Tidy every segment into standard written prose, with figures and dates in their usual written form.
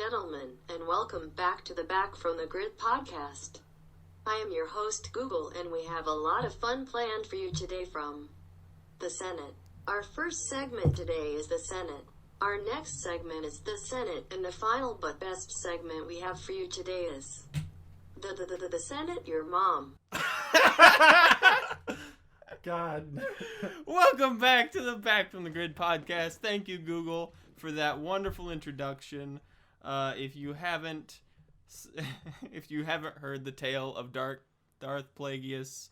gentlemen, and welcome back to the Back from the Grid podcast. I am your host, Google, and we have a lot of fun planned for you today from the Senate. Our first segment today is the Senate. Our next segment is the Senate, and the final but best segment we have for you today is the Senate, your mom. God. Welcome back to the Back from the Grid podcast. Thank you, Google, for that wonderful introduction. If you haven't heard the tale of Darth Plagueis,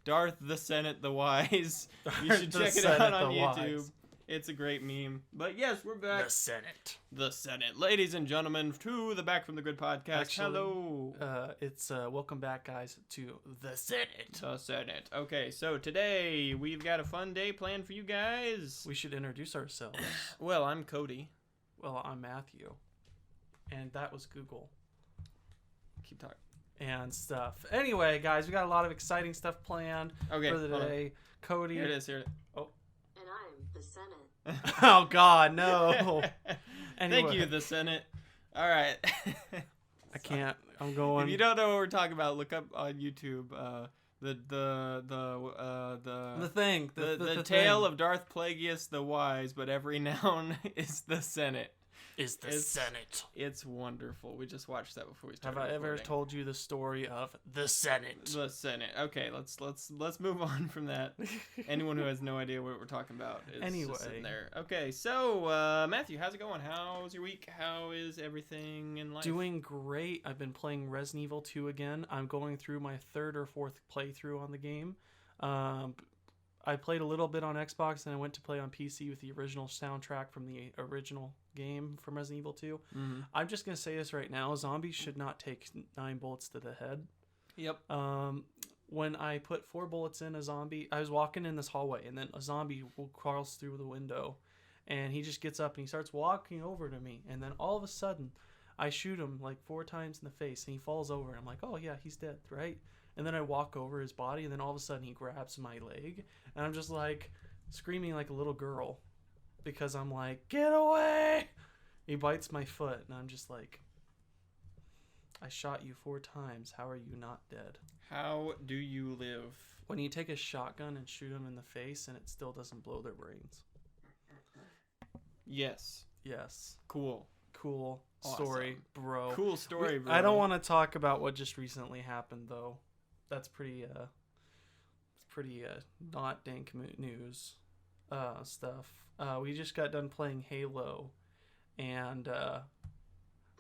Darth the Senate the Wise, you should check it out on YouTube. Wise. It's a great meme. But yes, we're back. The Senate. Ladies and gentlemen, to the Back from the Grid podcast. Actually, hello. It's welcome back, guys, to the Senate. The Senate. Okay, so today we've got a fun day planned for you guys. We should introduce ourselves. Well, I'm Cody. Well, I'm Matthew. And that was Google. Keep talking. And stuff. Anyway, guys, we got a lot of exciting stuff planned for the day. Cody. Here it is. Oh. And I'm the Senate. Oh, God, no. Anyway. Thank you, the Senate. All right. I can't. I'm going. If you don't know what we're talking about, look up on YouTube the tale of Darth Plagueis the Wise, but every noun is the Senate. Senate. It's wonderful. We just watched that before we started. Have I ever told you the story of the Senate? The Senate. Okay, let's move on from that. Anyone who has no idea what we're talking about is just sitting there. Okay, so Matthew, how's it going? How's your week? How is everything in life? Doing great. I've been playing Resident Evil 2 again. I'm going through my third or fourth playthrough on the game. I played a little bit on Xbox, and I went to play on PC with the original soundtrack from the original game from Resident Evil 2. Mm-hmm. I'm just going to say this right now. Zombies should not take 9 bullets to the head. Yep. When I put 4 bullets in a zombie, I was walking in this hallway, and then a zombie crawls through the window, and he just gets up, and he starts walking over to me, and then all of a sudden, I shoot him like 4 times in the face, and he falls over, and I'm like, oh yeah, he's dead, right? And then I walk over his body, and then all of a sudden he grabs my leg, and I'm just like screaming like a little girl because I'm like, get away! He bites my foot, and I'm just like, I shot you 4 times. How are you not dead? How do you live? When you take a shotgun and shoot them in the face, and it still doesn't blow their brains. Yes. Cool Awesome. Story, bro. Cool story, bro. I don't want to talk about what just recently happened, though. That's pretty not dank news stuff. We just got done playing Halo, and the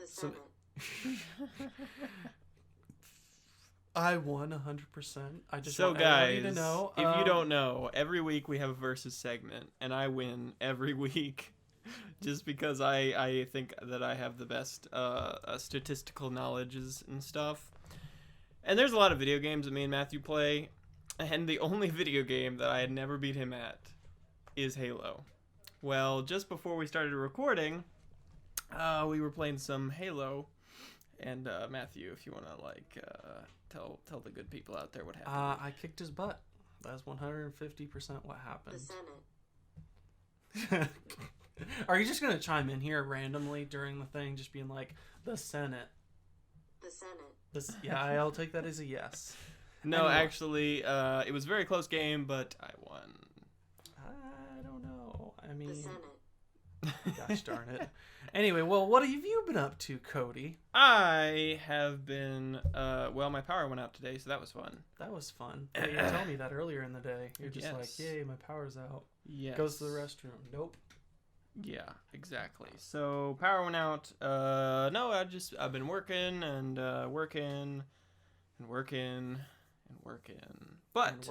Senate. I won 100%. I just so want guys, everybody to know. If you don't know, every week we have a versus segment, and I win every week. Just because I think that I have the best statistical knowledges and stuff. And there's a lot of video games that me and Matthew play, and the only video game that I had never beat him at is Halo. Well, just before we started recording, we were playing some Halo, and Matthew, if you want to tell the good people out there what happened. I kicked his butt. That's 150% what happened. The Senate. Are you just going to chime in here randomly during the thing, just being like, the Senate? The Senate. Yeah, I'll take that as a yes. No, anyway. Actually, it was a very close game, but I won. I don't know. I mean... The Senate. Gosh darn it. Anyway, well, what have you been up to, Cody? I have been... my power went out today, so that was fun. That was fun. You didn't tell me that earlier in the day. You're just like, yay, my power's out. Yes. Goes to the restroom. Nope. Yeah, exactly. So power went out. No, I've been working and working. But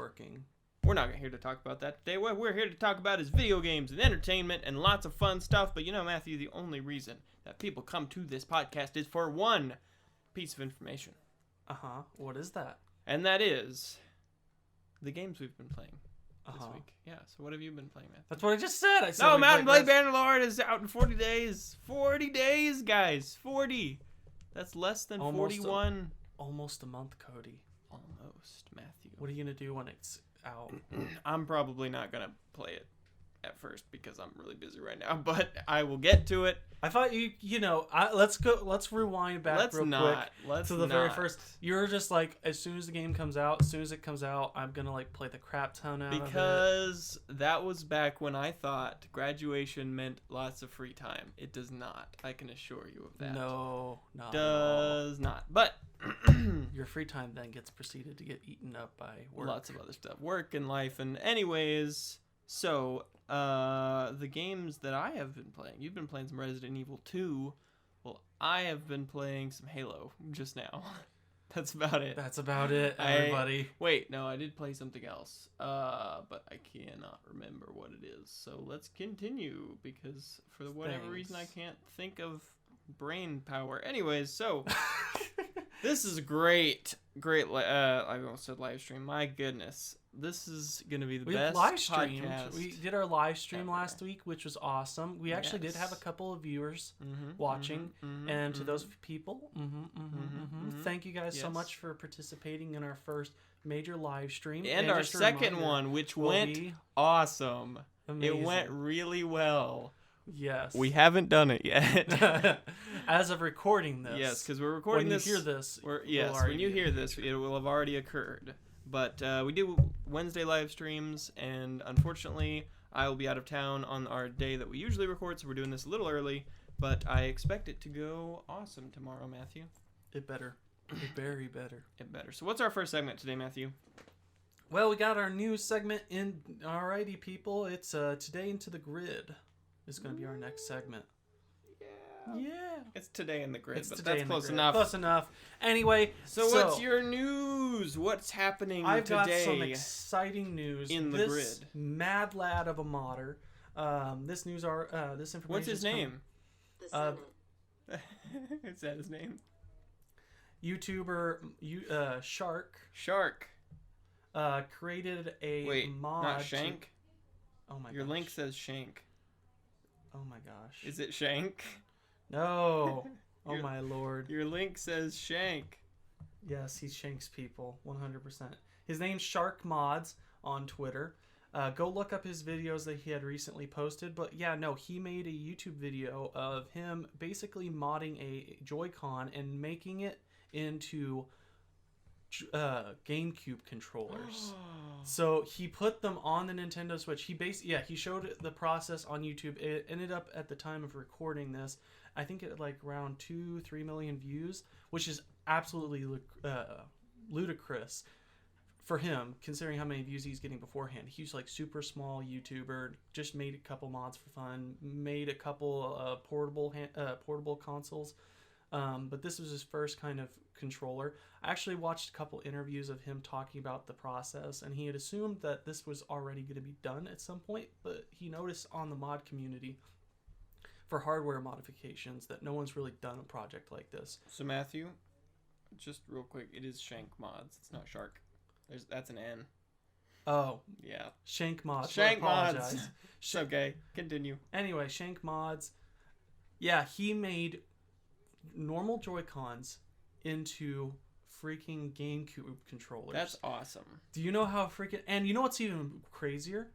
we're not here to talk about that today. What we're here to talk about is video games and entertainment and lots of fun stuff. But you know, Matthew, the only reason that people come to this podcast is for one piece of information. What is that? And that is the games we've been playing. This Uh-huh. week. Yeah, so what have you been playing, man? That's what I just said. I said no, Mountain Blade Bannerlord is out in 40 days. 40 days, guys. 40. That's less than 41. Almost a month, Cody. Almost, Matthew. What are you going to do when it's out? I'm probably not going to play it. at first because I'm really busy right now, but I will get to it. I thought let's rewind back quick to the very first. You're just like, as soon as the game comes out, I'm gonna like play the crap ton out of it. Because that was back when I thought graduation meant lots of free time. It does not. I can assure you of that. No, not does not. But your free time then gets proceeded to get eaten up by work. Lots of other stuff, work and life, and anyways. So, the games that I have been playing, you've been playing some Resident Evil 2. Well, I have been playing some Halo just now. That's about it. That's about it, everybody. Wait, no, I did play something else. But I cannot remember what it is. So let's continue, because for whatever reason I can't think of brain power. Anyways, so this is great. I almost said live stream. My goodness. This is going to be the best live streamed. podcast. We did our live stream ever. Last week, which was awesome. We actually did have a couple of viewers watching. And to those people, thank you guys so much for participating in our first major live stream. And our second one, which went awesome. Amazing. It went really well. Yes. We haven't done it yet. As of recording this. Yes, because we're recording this. When you hear this. When you hear this, it will have already occurred. But we do Wednesday live streams, and unfortunately, I will be out of town on our day that we usually record, so we're doing this a little early. But I expect it to go awesome tomorrow, Matthew. It better. It very better. It better. So what's our first segment today, Matthew? Well, we got our new segment in. Alrighty, people. It's Today Into the Grid. Is going to be our next segment. Yeah. It's Today in the Grid, It's but Today that's in the close Grid. enough. Close enough. Anyway, So what's your news? What's happening I've today? got some exciting news. In the this Grid. Mad lad of a modder. This information. What's his name? The Senate. Is that his name? YouTuber Shark Shark. created a Wait, mod. not Shank? Oh my gosh. Your link says Shank. Oh my gosh. Is it Shank? No. Oh Your- my lord. Your link says Shank. Yes, he shanks people 100%. His name's Shark Mods on Twitter. Go look up his videos that he had recently posted. But yeah, no, he made a YouTube video of him basically modding a Joy-Con and making it into GameCube controllers. So he put them on the Nintendo Switch. He showed the process on YouTube. It ended up, at the time of recording this, I think it had like around 2-3 million views, which is absolutely ludicrous for him, considering how many views he's getting beforehand. He's like super small YouTuber, just made a couple mods for fun, made a couple portable consoles. But this was his first kind of controller. I actually watched a couple interviews of him talking about the process, and he had assumed that this was already going to be done at some point, but he noticed on the mod community for hardware modifications that no one's really done a project like this. So Matthew, just real quick, it is Shank Mods. It's not Shark. That's an N. Oh. Yeah. Shank Mods. Shank Mods. It's okay. Continue. Anyway, Shank Mods. Yeah, he made normal Joy-Cons into freaking GameCube controllers. That's awesome. Do you know how freaking... And you know what's even crazier?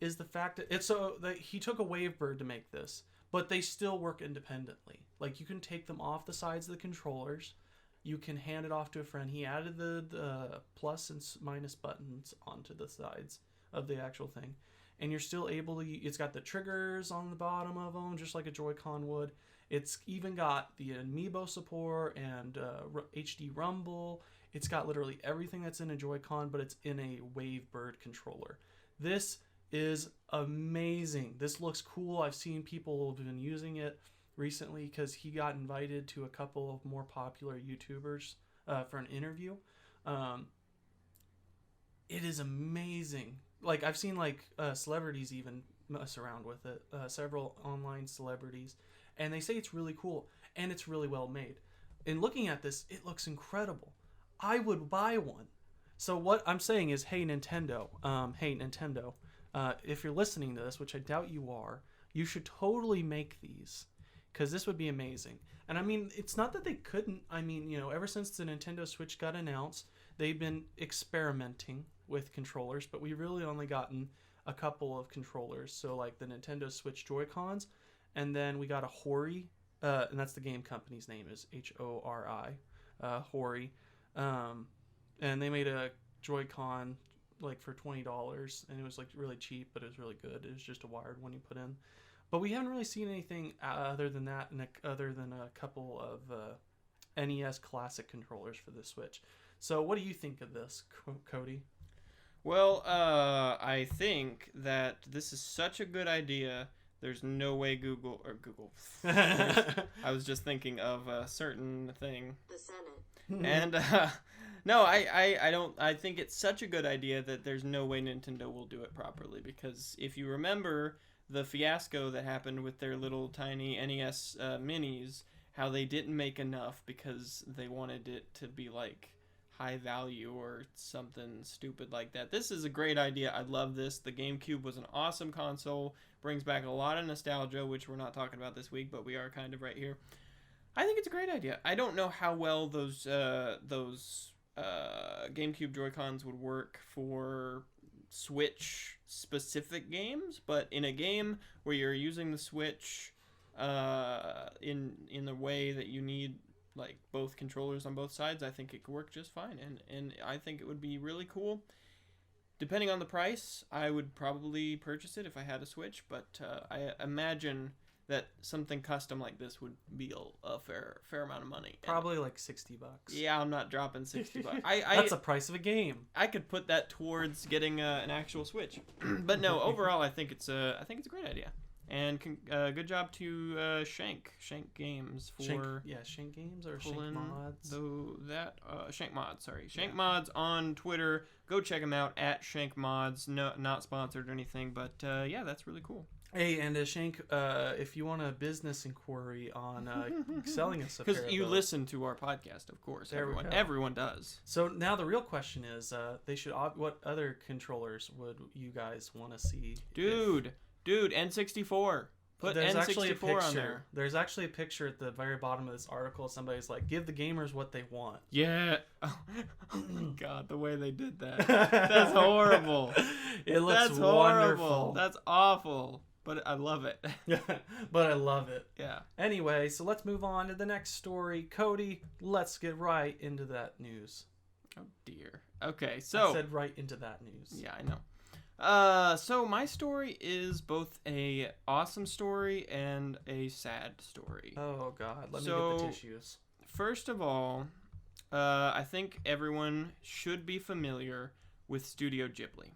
Is the fact that it's that he took a Wavebird to make this, but they still work independently. Like, you can take them off the sides of the controllers. You can hand it off to a friend. He added the plus and minus buttons onto the sides of the actual thing. And you're still able to... It's got the triggers on the bottom of them, just like a Joy-Con would. It's even got the Amiibo support and HD Rumble. It's got literally everything that's in a Joy-Con, but it's in a Wavebird controller. This is amazing. This looks cool. I've seen people have been using it recently because he got invited to a couple of more popular YouTubers for an interview. It is amazing. Like, I've seen like celebrities even mess around with it. Several online celebrities. And they say it's really cool, and it's really well made. In looking at this, it looks incredible. I would buy one. So what I'm saying is, hey Nintendo, if you're listening to this, which I doubt you are, you should totally make these, because this would be amazing. And I mean, it's not that they couldn't. I mean, you know, ever since the Nintendo Switch got announced, they've been experimenting with controllers, but we've really only gotten a couple of controllers. So like the Nintendo Switch Joy-Cons, and then we got a Hori, and that's the game company's name is Hori, Hori, and they made a Joy-Con like for $20, and it was like really cheap, but it was really good. It was just a wired one you put in. But we haven't really seen anything other than that, and other than a couple of NES Classic controllers for the Switch. So what do you think of this, Cody? Well, I think that this is such a good idea. There's no way Google. I was just thinking of a certain thing. The Senate. And no, I don't. I think it's such a good idea that there's no way Nintendo will do it properly, because if you remember the fiasco that happened with their little tiny NES minis, how they didn't make enough because they wanted it to be like high value or something stupid like that. This is a great idea. I love this. The GameCube was an awesome console. Brings back a lot of nostalgia, which we're not talking about this week, but we are kind of right here. I think it's a great idea. I don't know how well those GameCube Joy-Cons would work for Switch specific games, but in a game where you're using the Switch in the way that you need like both controllers on both sides, I think it could work just fine, and I think it would be really cool. Depending on the price, I would probably purchase it if I had a Switch, but I imagine that something custom like this would be a fair amount of money. Probably like $60. Yeah, I'm not dropping $60. That's the price of a game. I could put that towards getting an actual Switch. But no, overall, I think it's a great idea. And good job to Shank Games for Shank Games or Shank Mods. Shank Mods, sorry. Shank Mods on Twitter. Go check them out at Shank Mods. No, not sponsored or anything, but yeah, that's really cool. Hey, and Shank, if you want a business inquiry on selling us a pair of because you those, listen to our podcast, of course. Everyone does. So now the real question is, what other controllers would you guys want to see? Dude, N64. Put N64 on there. There's actually a picture at the very bottom of this article. Somebody's like, give the gamers what they want. Yeah. Oh my God, the way they did that. That's horrible. It looks That's wonderful. Horrible. That's awful. But I love it. But I love it. Yeah. Anyway, so let's move on to the next story. Cody, let's get right into that news. Oh, dear. Okay, so... I said right into that news. Yeah, I know. So my story is both a awesome story and a sad story. Oh God, let me get the tissues. First of all, I think everyone should be familiar with Studio Ghibli.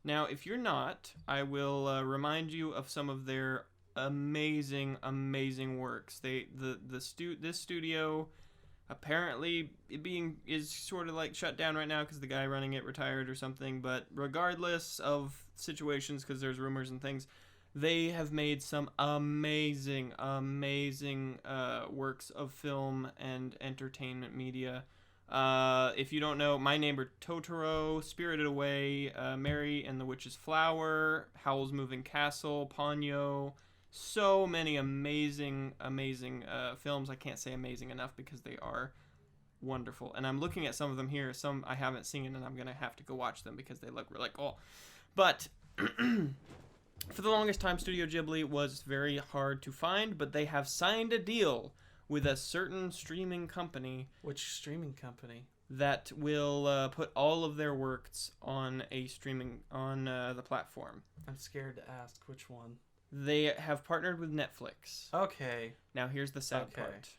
Now, if you're not, I will remind you of some of their amazing works. This studio apparently is sort of like shut down right now because the guy running it retired or something, but regardless of situations, because there's rumors and things, they have made some amazing works of film and entertainment media. If you don't know, My Neighbor Totoro, Spirited Away, Mary and the Witch's Flower, Howl's Moving Castle, Ponyo. So many amazing films. I can't say amazing enough because they are wonderful. And I'm looking at some of them here. Some I haven't seen, and I'm going to have to go watch them because they look really cool. But for the longest time, Studio Ghibli was very hard to find, but they have signed a deal with a certain streaming company. Which streaming company? That will put all of their works on the platform. I'm scared to ask which one. They have partnered with Netflix. Okay. Now here's the sad part.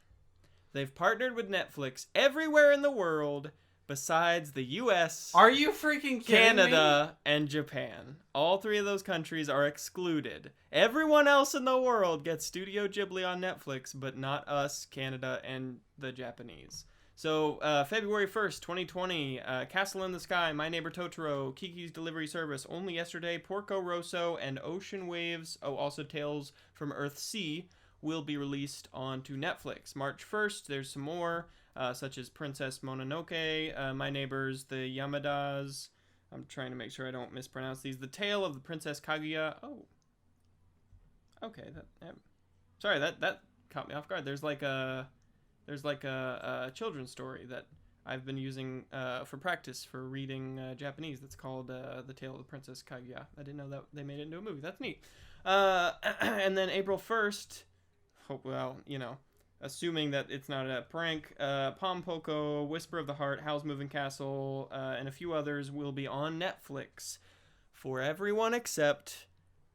They've partnered with Netflix everywhere in the world besides the US. Are you freaking kidding Canada me? And Japan. All three of those countries are excluded. Everyone else in the world gets Studio Ghibli on Netflix, but not us, Canada, and the Japanese. So, February 1st, 2020, Castle in the Sky, My Neighbor Totoro, Kiki's Delivery Service, Only Yesterday, Porco Rosso, and Ocean Waves, also Tales from Earthsea, will be released onto Netflix. March 1st, there's some more, such as Princess Mononoke, My Neighbors, The Yamadas. I'm trying to make sure I don't mispronounce these. The Tale of the Princess Kaguya. Oh. Okay, sorry, that caught me off guard. There's like a children's story that I've been using for practice for reading Japanese. That's called The Tale of the Princess Kaguya. I didn't know that they made it into a movie. That's neat. And then April 1st, assuming that it's not a prank, Pom Poko, Whisper of the Heart, Howl's Moving Castle, and a few others will be on Netflix for everyone except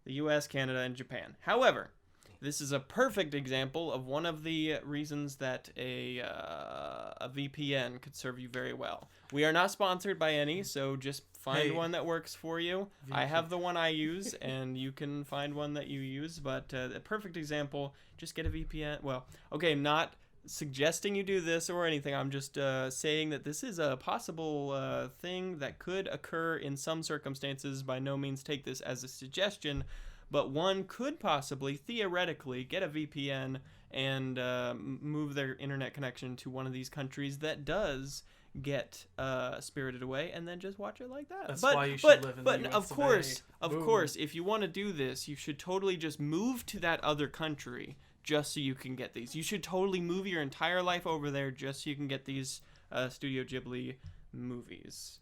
the US, Canada, and Japan. However, this is a perfect example of one of the reasons that a VPN could serve you very well. We are not sponsored by any, so just find one that works for you. I have the one I use, and you can find one that you use. But a perfect example, just get a VPN. Well, okay, I'm not suggesting you do this or anything. I'm just saying that this is a possible thing that could occur in some circumstances. By no means take this as a suggestion. But one could possibly, theoretically, get a VPN and move their internet connection to one of these countries that does get Spirited Away, and then just watch it like that. That's why you should live in the US of course, if you want to do this, you should totally just move to that other country just so you can get these. You should totally move your entire life over there just so you can get these Studio Ghibli movies.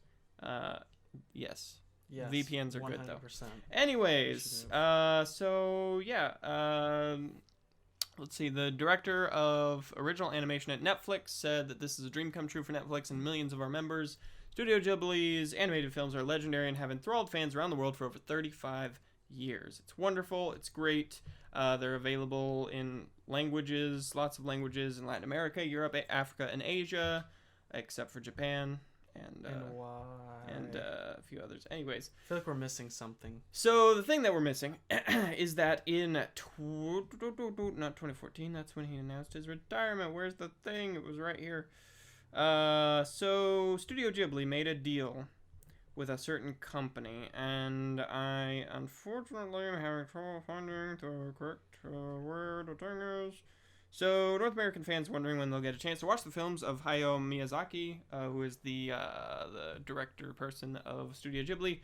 Yes. Yes, VPNs are 100%. good though. Anyways, let's see. The director of original animation at Netflix said that this is a dream come true for Netflix and millions of our members. Studio Ghibli's animated films are legendary and have enthralled fans around the world for over 35 years. It's wonderful. It's great. They're available in languages, lots of languages in Latin America, Europe, Africa, and Asia, except for Japan. And a few others. Anyways, I feel like we're missing something. So the thing that we're missing is that in not 2014, that's when he announced his retirement. Where's the thing? It was right here. So Studio Ghibli made a deal with a certain company, and I unfortunately am having trouble finding the correct where the thing is. So, North American fans wondering when they'll get a chance to watch the films of Hayao Miyazaki, who is the director person of Studio Ghibli.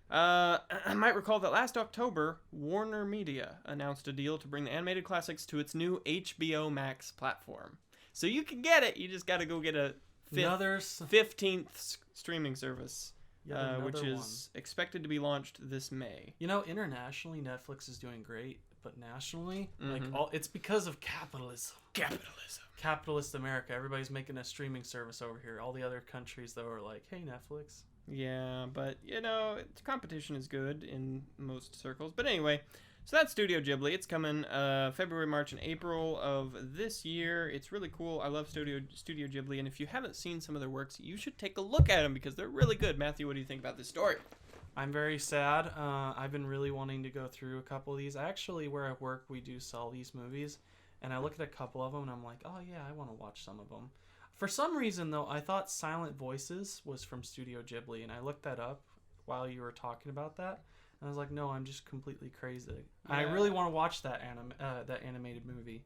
I might recall that last October, Warner Media announced a deal to bring the animated classics to its new HBO Max platform. So you can get it, you just got to go get a 15th streaming service, which is expected to be launched this May. You know, internationally, Netflix is doing great. But nationally, it's because of capitalism. Capitalist America. Everybody's making a streaming service over here. All the other countries, though, are like, hey, Netflix. Yeah, but, competition is good in most circles. But anyway, so that's Studio Ghibli. It's coming February, March, and April of this year. It's really cool. I love Studio Ghibli. And if you haven't seen some of their works, you should take a look at them because they're really good. Matthew, what do you think about this story? I'm very sad. I've been really wanting to go through a couple of these. Actually, where I work, we do sell these movies. And I look at a couple of them, and I'm like, oh, yeah, I want to watch some of them. For some reason, though, I thought Silent Voices was from Studio Ghibli. And I looked that up while you were talking about that. And I was like, no, I'm just completely crazy. Yeah. I really want to watch that animated movie.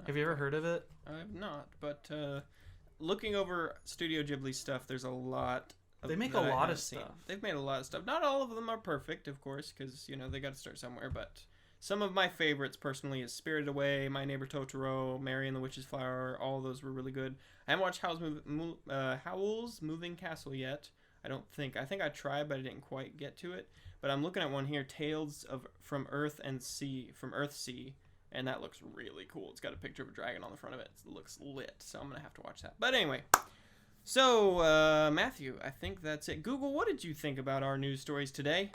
Have you ever heard of it? I have not. But looking over Studio Ghibli stuff, there's a lot. They make a lot of stuff. They've made a lot of stuff. Not all of them are perfect, of course, because, they got to start somewhere. But some of my favorites, personally, is Spirited Away, My Neighbor Totoro, Mary and the Witch's Flower. All of those were really good. I haven't watched Howl's Moving Castle yet. I think I tried, but I didn't quite get to it. But I'm looking at one here, Tales from Earthsea, and that looks really cool. It's got a picture of a dragon on the front of it. It looks lit, so I'm going to have to watch that. But anyway... So, Matthew, I think that's it. Google, what did you think about our news stories today?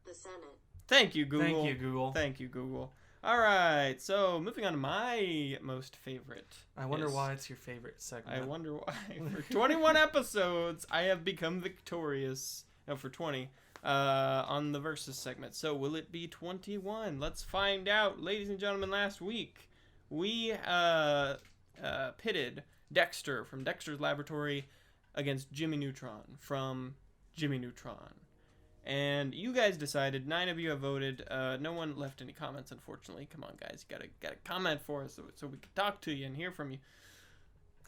The Senate. Thank you, Google. Thank you, Google. All right, so moving on to my most favorite. I wonder why it's your favorite segment. I wonder why. For 21 episodes, I have become victorious. No, for 20. On the Versus segment. So, will it be 21? Let's find out. Ladies and gentlemen, last week, we pitted... Dexter from Dexter's Laboratory against Jimmy Neutron from Jimmy Neutron. And you guys decided, 9 of you have voted. No one left any comments, unfortunately. Come on, guys, you gotta comment for us so we can talk to you and hear from you.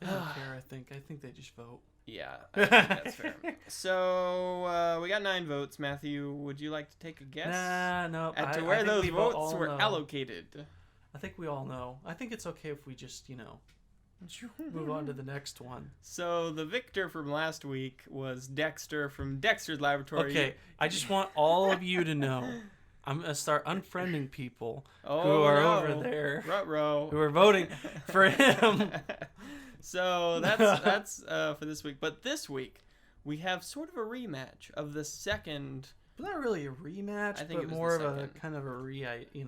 They don't care, I think. I think they just vote. Yeah, I think that's fair. So, we got 9 votes. Matthew, would you like to take a guess? No. As to where those votes were allocated? I think we all know. I think it's okay if we just, Move on to the next one. So the victor from last week was Dexter from Dexter's Laboratory. Okay, I just want all of you to know, I'm gonna start unfriending people who Oh, are no. over there Ruh-roh. who are voting for him. So that's for this week. But this week we have sort of a rematch of the second. Not really a rematch, I think it but was more the of a second. kind of a A we're using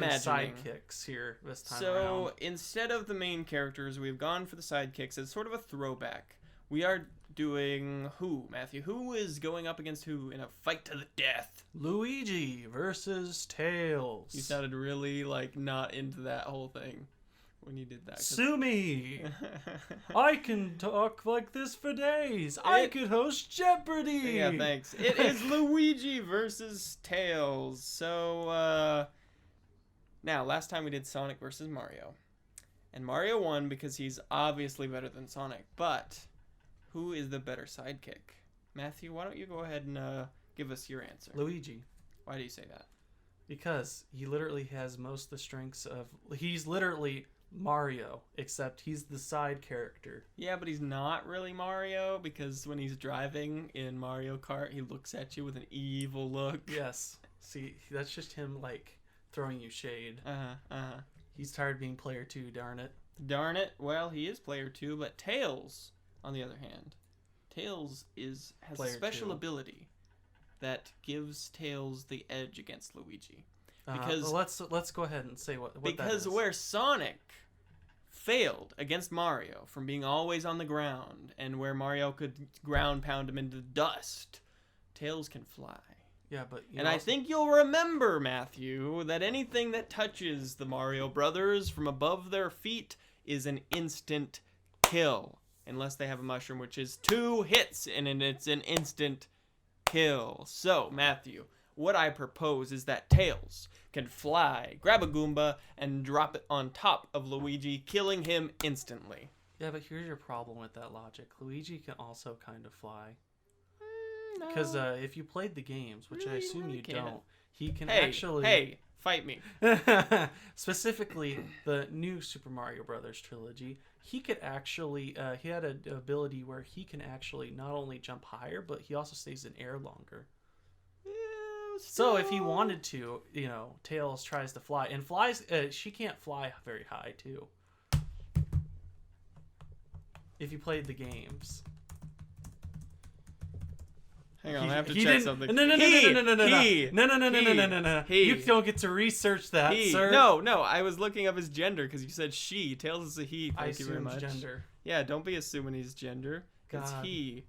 reimagining. sidekicks here this time So around. instead of the main characters, we've gone for the sidekicks. It's sort of a throwback. We are doing who, Matthew? Who is going up against who in a fight to the death? Luigi versus Tails. You sounded really not into that whole thing when you did that. 'cause- Sue me. I can talk like this for days. I could host Jeopardy. Yeah, thanks. It is Luigi versus Tails. So, now, last time we did Sonic versus Mario. And Mario won because he's obviously better than Sonic. But, who is the better sidekick? Matthew, why don't you go ahead and give us your answer? Luigi. Why do you say that? Because he literally has most of the strengths of... He's literally Mario, except he's the side character. Yeah, but he's not really Mario because when he's driving in Mario Kart, he looks at you with an evil look. Yes. See, that's just him, throwing you shade. Uh-huh. He's tired of being player 2, darn it. Darn it. Well, he is player 2, but Tails, on the other hand, Tails has Player a special 2. ability that gives Tails the edge against Luigi. Because well, let's go ahead and say what that because is. where Sonic failed against Mario from being always on the ground and where Mario could ground pound him into dust, Tails can fly. Yeah, but And I think you'll remember, Matthew, that anything that touches the Mario brothers from above their feet is an instant kill. Unless they have a mushroom, which is 2 hits, and it's an instant kill. So, Matthew, what I propose is that Tails can fly, grab a Goomba, and drop it on top of Luigi, killing him instantly. Yeah, but here's your problem with that logic. Luigi can also kind of fly. No. Because if you played the games, which I Really, assume really you can't. don't, he can Hey, actually... hey, fight me. Specifically, the new Super Mario Brothers trilogy, he could actually... he had an ability where he can actually not only jump higher, but he also stays in air longer. So if he wanted to, Tails tries to fly. And flies... she can't fly very high, too. If you played the games... Hang on, I have to he check didn't, something. No. You don't get to research that, sir. No, I was looking up his gender because you said she. Tails is a he. Thank you very assumed much. gender. Yeah, don't be assuming his gender. It's God. he.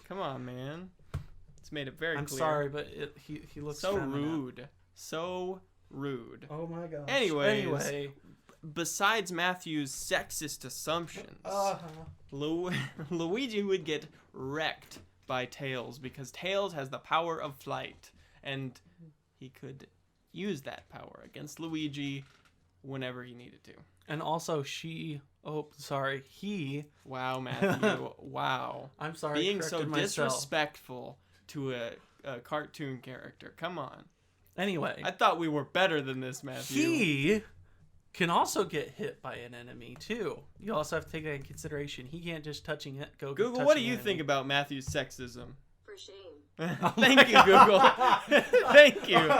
Come on, man. It's made it very I'm clear. sorry, but he looks So feminine. rude. So rude. Oh my gosh. Anyway, besides Matthew's sexist assumptions, Luigi would get wrecked by Tails because Tails has the power of flight, and he could use that power against Luigi whenever he needed to. And also he... Wow, Matthew. Wow. I'm sorry. Being so corrected myself. disrespectful to a cartoon character. Come on. Anyway, I thought we were better than this, Matthew. he can also get hit by an enemy too. You also have to take that in consideration. He can't just touching it. Google, what do you think about Matthew's sexism? For shame. Thank you, Google. Thank you.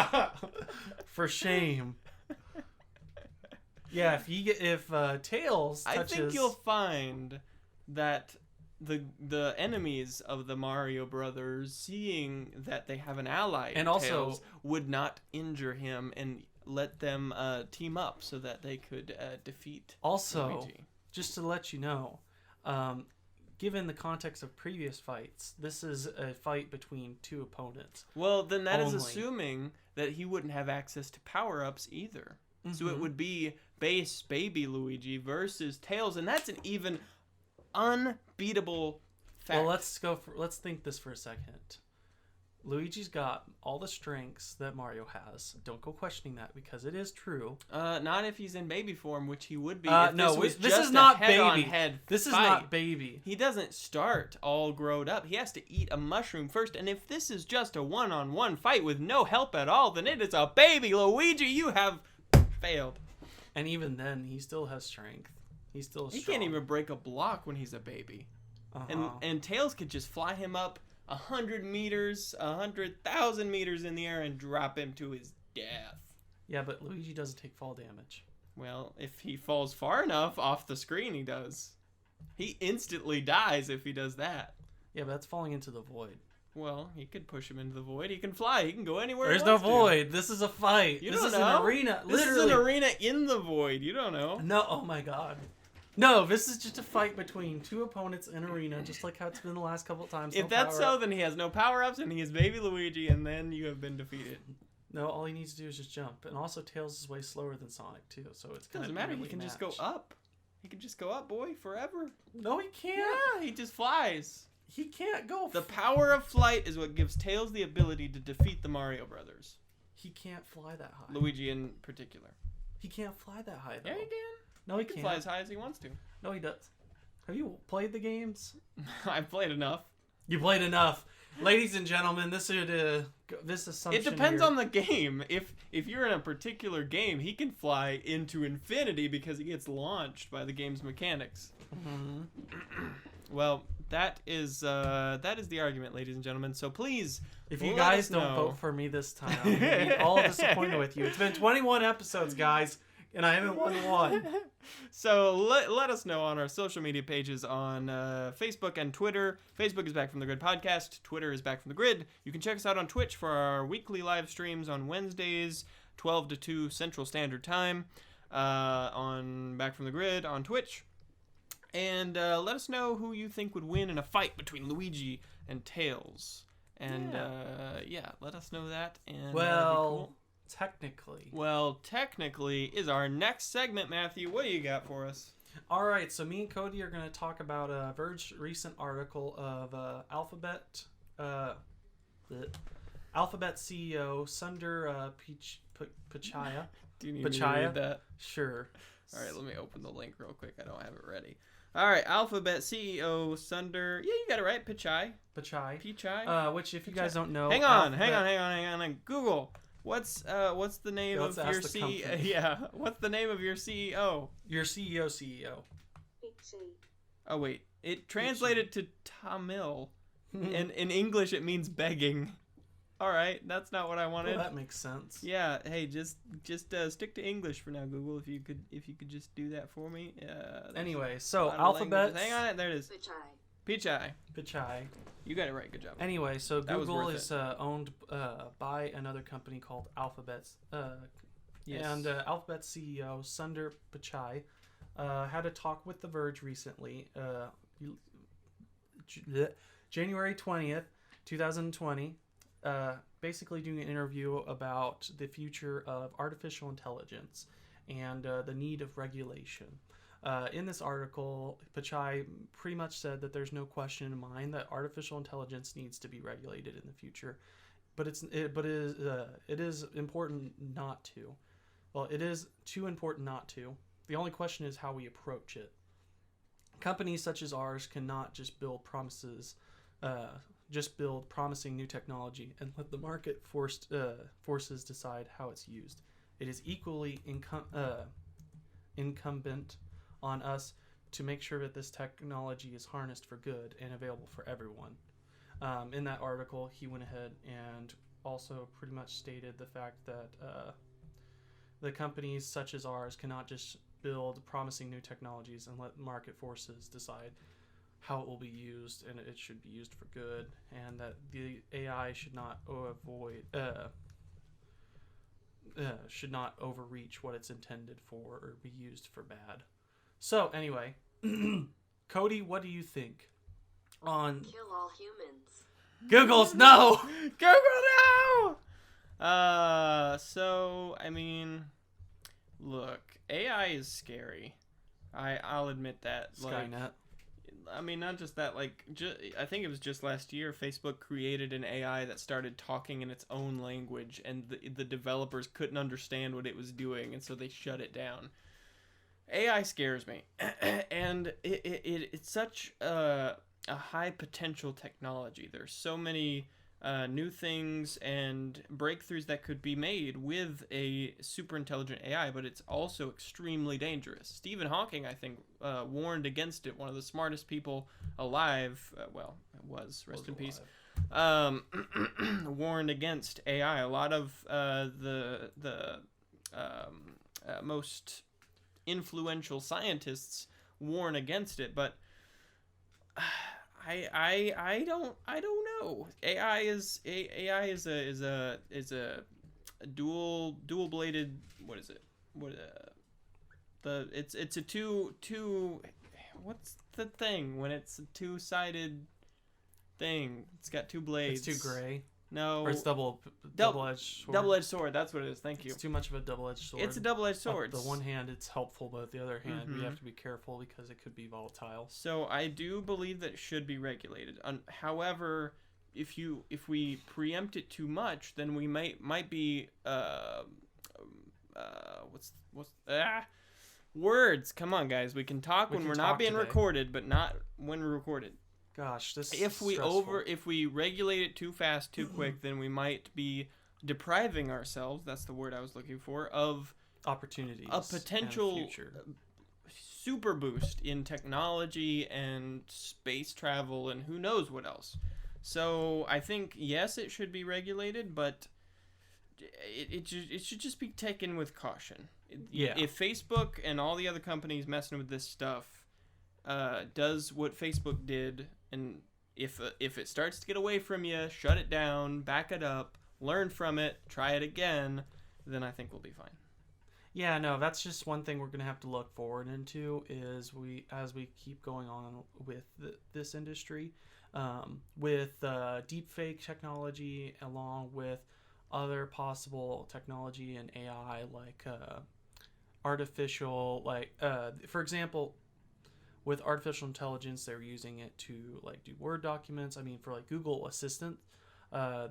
For shame. Yeah, if Tails touches... I think you'll find that the enemies of the Mario Brothers, seeing that they have an ally, And also- Tails, would not injure him and let them team up so that they could defeat Also, Luigi. just to let you know, given the context of previous fights, this is a fight between 2 opponents. Well, then that is Only. assuming that he wouldn't have access to power-ups either. So it Mhm. would be base baby Luigi versus Tails, and that's an even unbeatable fact. Well, let's think this for a second. Luigi's got all the strengths that Mario has. Don't go questioning that because it is true. Not if he's in baby form, which he would be. If No, this was this just is not a head-on baby. head This is fight. not baby. He doesn't start all grown up. He has to eat a mushroom first. And if this is just a one-on-one fight with no help at all, then it is a baby Luigi. You have failed. And even then, he still has strength. He's still He strong. can't even break a block when he's a baby. Uh-huh. And Tails could just fly him up 100 meters, 100,000 meters in the air and drop him to his death. Yeah, but Luigi doesn't take fall damage. Well, if he falls far enough off the screen, he does. He instantly dies if he does that. Yeah, but that's falling into the void. Well, he could push him into the void. He can fly. He can go anywhere. There's he no wants to. void. This is a fight. You this don't is know. an arena. This Literally. is an arena in the void. You don't know. No, oh my god. No, this is just a fight between two opponents in arena, just like how it's been the last couple of times. If that's so, then he has no power-ups and he is Baby Luigi, and then you have been defeated. No, all he needs to do is just jump. And also, Tails is way slower than Sonic, too, so it's kind Doesn't of matter. He evenly can just go matched. up. He can just go up, boy, forever. No, he can't. Yeah, he just flies. He can't go. The power of flight is what gives Tails the ability to defeat the Mario Brothers. He can't fly that high. Luigi in particular. He can't fly that high, though. Yeah, he can. No, he He can can't. fly as high as he wants to. No, he does. Have you played the games? I've played enough. You played enough. Ladies and gentlemen, this assumption It depends here- on the game. If you're in a particular game, he can fly into infinity because he gets launched by the game's mechanics. Mhm. Well, that is the argument, ladies and gentlemen. So please, If you let guys us don't know. vote for me this time, I'm gonna be all disappointed with you. It's been 21 episodes, guys, and I haven't won one. So let us know on our social media pages on Facebook and Twitter. Facebook is Back from the Grid Podcast. Twitter is Back from the Grid. You can check us out on Twitch for our weekly live streams on Wednesdays, 12 to 2 Central Standard Time, on Back from the Grid on Twitch. And let us know who you think would win in a fight between Luigi and Tails. And yeah, let us know that. And Well, technically. well, technically is our next segment, Matthew. What do you got for us? All right, so me and Cody are going to talk about a Verge recent article of Alphabet CEO Sundar Pichai. Do you need me to Pichai? read that? Sure. All right, let me open the link real quick. I don't have it ready. All right, Alphabet CEO Sundar. Yeah, you got it right. Pichai. Pichai. Which, if you guys don't know, Hang on. Google. What's the name Let's of ask your the CEO? company. Yeah, what's the name of your CEO? Your CEO. Oh wait, it translated to Tamil. In English, it means begging. All right, that's not what I wanted. Well, that makes sense. Yeah, hey, just stick to English for now, Google. If you could just do that for me. Anyway, so a lot of Alphabet. languages. Hang on, there it is. Pichai. Pichai. You got it right. Good job. Anyway, so That was Google worth is owned by another company called Alphabet. Yes. And Alphabet CEO Sundar Pichai had a talk with The Verge recently, January 20th, 2020, basically doing an interview about the future of artificial intelligence and the need of regulation. In this article, Pichai pretty much said that there's no question in mind that artificial intelligence needs to be regulated in the future, but it is important not to. Well, it is too important not to. The only question is how we approach it. Companies such as ours cannot just build promising new technology and let the market forces decide how it's used. It is equally incumbent on us to make sure that this technology is harnessed for good and available for everyone. In that article, he went ahead and also pretty much stated the fact that the companies such as ours cannot just build promising new technologies and let market forces decide how it will be used, and it should be used for good, and that the AI should not should not overreach what it's intended for or be used for bad. So anyway, Cody, what do you think on Kill all humans. Google's no? Google no! So, I mean, look, AI is scary. I'll admit that. Skynet. I mean, not just that, like, I think it was just last year, Facebook created an AI that started talking in its own language, and the developers couldn't understand what it was doing, and so they shut it down. AI scares me, and it's such a high potential technology. There's so many new things and breakthroughs that could be made with a super intelligent AI, but it's also extremely dangerous. Stephen Hawking, I think, warned against it. One of the smartest people alive, rest in peace, warned against AI. A lot of the most influential scientists warn against it, but I don't know. AI is a dual bladed. What is it? It's a two. What's the thing when it's a two-sided thing? It's got two blades. It's too gray. No. Or it's double-edged sword. Double-edged sword. That's what it is. Thank you. It's too much of a double-edged sword. It's a double-edged sword. On the one hand, it's helpful, but the other hand, we have to be careful because it could be volatile. So I do believe that it should be regulated. However, if we preempt it too much, then we might be words. Come on, guys. We can talk when we're not being recorded, but not when we're recorded. Gosh, this if we regulate it too fast, too quick, then we might be depriving ourselves, that's the word I was looking for, of opportunities, a potential future super boost in technology and space travel and who knows what else. So I think yes, it should be regulated, but it should just be taken with caution. If Facebook and all the other companies messing with this stuff does what Facebook did, and if it starts to get away from you, shut it down, back it up, learn from it, try it again, then I think we'll be fine. Yeah, no, that's just one thing we're going to have to look forward into is as we keep going on with this industry, with deepfake technology along with other possible technology and AI like artificial, for example, with artificial intelligence, they're using it to like do Word documents. I mean, for like Google Assistant,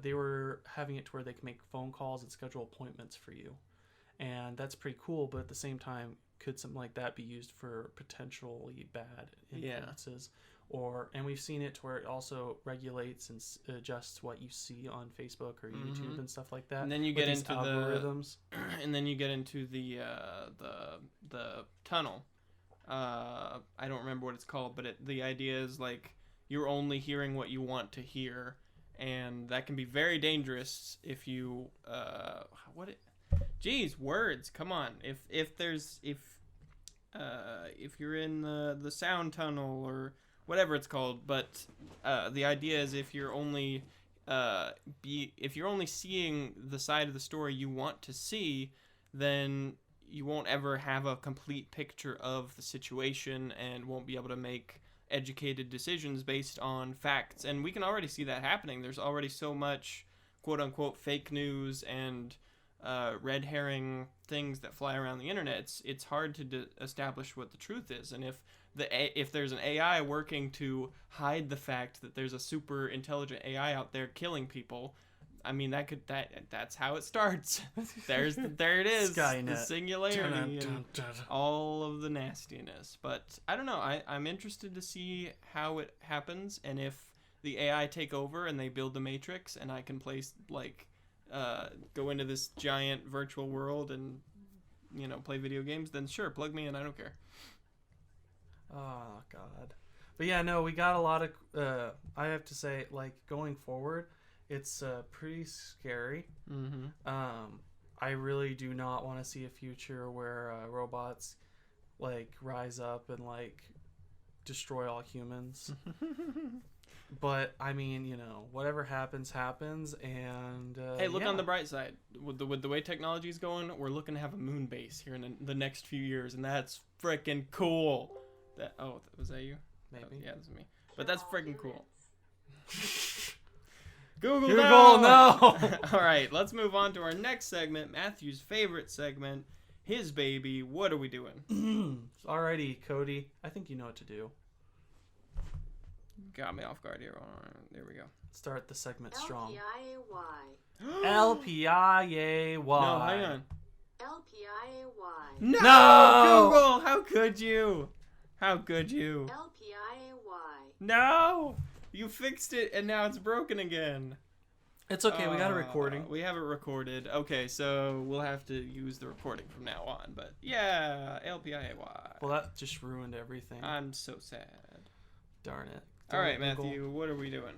they were having it to where they can make phone calls and schedule appointments for you. And that's pretty cool, but at the same time, could something like that be used for potentially bad influences? And we've seen it to where it also regulates and adjusts what you see on Facebook or YouTube and stuff like that. And then you get into algorithms. And then you get into the tunnel. I don't remember what it's called, but the idea is like you're only hearing what you want to hear, and that can be very dangerous if you Geez, words. Come on. If you're in the sound tunnel or whatever it's called, but the idea is if you're only seeing the side of the story you want to see, then you won't ever have a complete picture of the situation and won't be able to make educated decisions based on facts. And we can already see that happening. There's already so much quote unquote fake news and red herring things that fly around the internet. It's hard to establish what the truth is, and if there's an AI working to hide the fact that there's a super intelligent AI out there killing people, I mean that's how it starts. There it is, Skynet. The singularity, and all of the nastiness. But I don't know. I'm interested to see how it happens, and if the AI take over and they build the Matrix, and I can place go into this giant virtual world and play video games, then sure, plug me in, I don't care. Oh god. But yeah, no, we got a lot of I have to say, like, going forward, it's pretty scary. I really do not want to see a future where robots like rise up and like destroy all humans. But I mean, whatever happens, and hey, look on the bright side. With the way technology is going, we're looking to have a moon base here in the next few years, and that's freaking cool. Was that you? Maybe. Yeah, that's me. But that's freaking cool. Google, no. All right, let's move on to our next segment, Matthew's favorite segment, his baby. What are we doing? Alrighty, Cody. I think you know what to do. Got me off guard here. There we go. Start the segment strong. LPIAY. LPIAY. No, hang on. LPIAY. No! Google, how could you? How could you? LPIAY. No! You fixed it and now it's broken again. It's okay. We got a recording. We have it recorded. Okay, so we'll have to use the recording from now on. But yeah, LPIAY. Well, that just ruined everything. I'm so sad. Darn it. All right, Matthew, what are we doing?